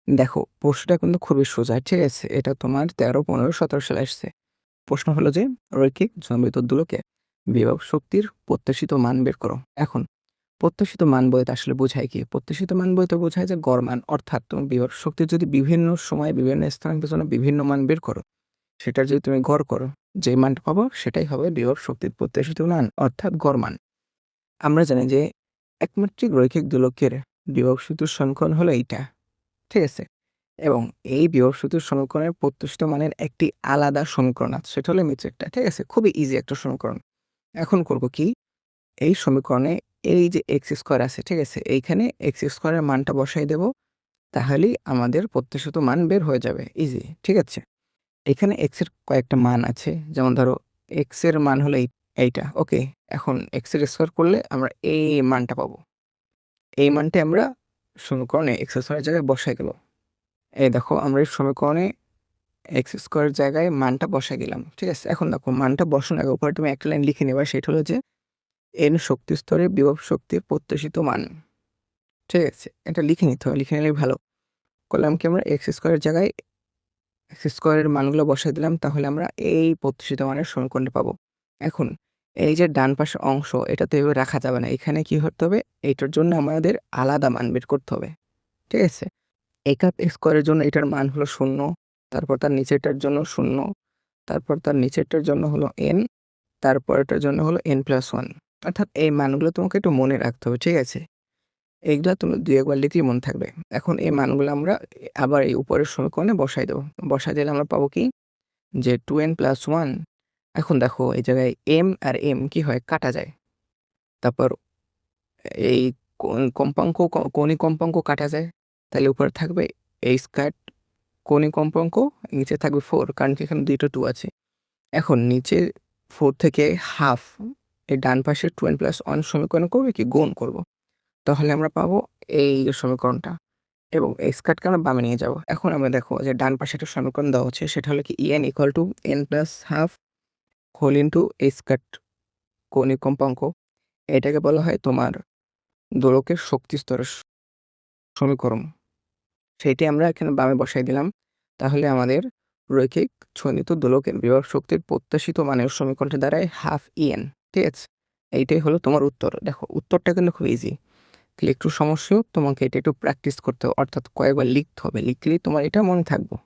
দেখো প্রশ্নটা কিন্তু খুবই সোজা, ঠিক আছে? এটা তোমার 13, 15, 17 সালে আসছে। প্রশ্ন হলো যে রৈখিক জনবিদ্যুৎ দোলকে বিভব শক্তির প্রত্যাশিত মান বের করো। এখন প্রত্যাশিত মান বলতে আসলে বোঝায় কি? প্রত্যাশিত মান বলতে বোঝায় যে গড় মান, অর্থাৎ তুমি বিভব শক্তির যদি বিভিন্ন সময় বিভিন্ন স্থানাঙ্কের জন্য বিভিন্ন মান বের করো, সেটার যদি তুমি গড় করো, যে মানটা পাবো সেটাই হবে বিভব শক্তির প্রত্যাশিত মান, অর্থাৎ গড় মান। আমরা জানি যে একমাত্রিক রৈখিক দোলকের বিভব শক্তির সমীকরণ হলো এইটা, ঠিক আছে? এবং এই বিভব-শক্তির সমীকরণের প্রত্যাশিত মানের একটি আলাদা সমীকরণ আছে, সেটা হলো নিচেরটা, ঠিক আছে? খুবই ইজি একটা সমীকরণ। এখন করব কি, এই সমীকরণে এই যে এক্স স্কোয়ার আছে, ঠিক আছে? এইখানে এক্স স্কোয়ারের মানটা বসাই দেব, তাহলেই আমাদের প্রত্যাশিত মান বের হয়ে যাবে। ইজি, ঠিক আছে? এখানে এক্স এর কয়েকটা মান আছে, যেমন ধরো এক্স এর মান হলো এইটা, ওকে? এখন এক্স এর স্কোয়ার করলে আমরা এই মানটা পাবো। এই মানটা আমরা সমীকরণে এক্স স্কোয়ারের জায়গায় বসাই দেব। এই দেখো আমরা এই সমীকরণে এক্স স্কোয়ার জায়গায় মানটা বসাই দিলাম, ঠিক আছে? এখন দেখো মানটা বসানোর আগে উপরে তুমি একটা লাইন লিখে নেবা, সেটা হলো যে এন শক্তি স্তরে বিভব শক্তির প্রত্যাশিত মান, ঠিক আছে? এটা লিখে নিতে হবে, লিখে নিলেই ভালো। করলাম কি, আমরা এক্স স্কোয়ারের জায়গায় এক্স স্কোয়ারের মানগুলো বসাই দিলাম, তাহলে আমরা এই প্রত্যাশিত মানের সমীকরণটা পাবো। এখন এই যে ডান পাশের অংশ, এটা তো এভাবে রাখা যাবে না, এখানে কি করতে হবে, এইটার জন্য আমাদের আলাদা মান বের করতে হবে, ঠিক আছে? একাত স্কোয়ারের জন্য এটার মান হলো 0, তারপর তার নিচেরটার জন্য 0, তারপর তার নিচেরটার জন্য হলো n, তারপরেরটার জন্য হলো n+1। অর্থাৎ এই মানগুলো তোমাকে একটু মনে রাখতে হবে, ঠিক আছে? এইগুলা তুমি ২ একবার লিখলেই মনে থাকবে। এখন এই মানগুলো আমরা আবার এই উপরের সমীকরণে বসাই দেব। বসাই দিলে আমরা পাবো কি, যে 2n+1। এখন দেখো এই জায়গায় m আর m কি হয়, কাটা যায়। তারপর এই কম্পাঙ্ক কৌণিক কম্পাঙ্ক কাটা যায়। তাহলে উপরে থাকবে h², কৌণিক কম্পাঙ্ক, নিচে থাকবে 4, কারণ কি এখানে 2টা 2 আছে। এখন নিচে 4 থেকে হাফ, এই ডান পাশের 2n+1 সমীকরণ করবে কি, গুণ করব। তাহলে আমরা পাবো এই যে সমীকরণটা, এবং x কাটকে আমরা বামে নিয়ে যাব। এখন আমরা দেখো যে ডান পাশে একটা সমীকরণ দেওয়া হচ্ছে, সেটা হলো কি en = n+½ whole into h cut, কৌণিক কম্পাঙ্ক। এটাকে বলা হয় তোমার দোলকের শক্তি স্তরের সমীকরণ। সেইটাই আমরা এখানে বামে বসাই দিলাম। তাহলে আমাদের রৈখিক ছন্দিত দোলকের বিভব শক্তির প্রত্যাশিত মানের সমীকরণটা দাঁড়ায় ½ ঠিক আছে? এইটাই হলো তোমার উত্তর। দেখো উত্তরটা কিন্তু খুব ইজি। তাহলে একটু সমস্যা হোক, তোমাকে এটা একটু প্র্যাকটিস করতে হবে, অর্থাৎ কয়েকবার লিখতে হবে, লিখলেই তোমার এটা মনে থাকবে।